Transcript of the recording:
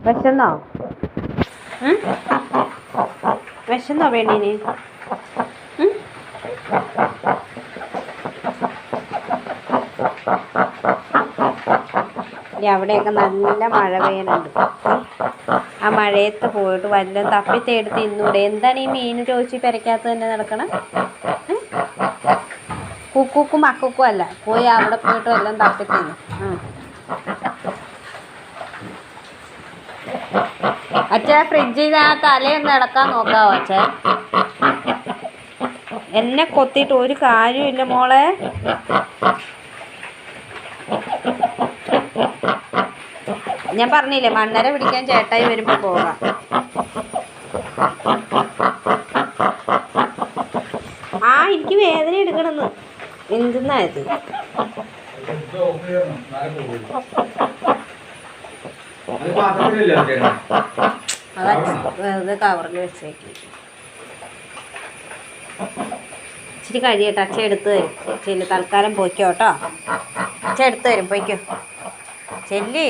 വിശന്നോ? വിശന്നോ പെണ്ണിന്? അവിടെയൊക്കെ നല്ല മഴ പെയ്യുന്നുണ്ട്. ആ മഴയത്ത് പോയിട്ട് വല്ലതും തപ്പിത്തേടി തിന്നൂടെ? എന്താണ് ഈ മീൻ ചോദിച്ച് പെരയ്ക്കകത്ത് തന്നെ നടക്കണം? കുക്കും മക്കും അല്ല, പോയി അവിടെ പോയിട്ട് വല്ലതും തപ്പി തിന്നു. അച്ഛാ ഫ്രിഡ്ജിൽ ആ തലയൊന്ന് ഇളക്കാൻ നോക്കാവോ അച്ഛാ? എന്നെ കൊത്തിയിട്ട് ഒരു കാര്യമില്ല മോളെ. ഞാൻ പറഞ്ഞില്ലേ മണ്ണര പിടിക്കാൻ ചേട്ടായി വരുമ്പോ പോകാം. എനിക്ക് വേദന എടുക്കണമെന്ന്. എന്തെന്നായത്? അത് കവറിൽ വെച്ചേക്ക്. ഇച്ചിരി കഴിയട്ടെ, അച്ഛൻ എടുത്തു തരും. ചെല്ലി തൽക്കാലം പോയിക്കോട്ടോ. അച്ഛൻ എടുത്തു തരും, പോയിക്കോ ചെല്ലി.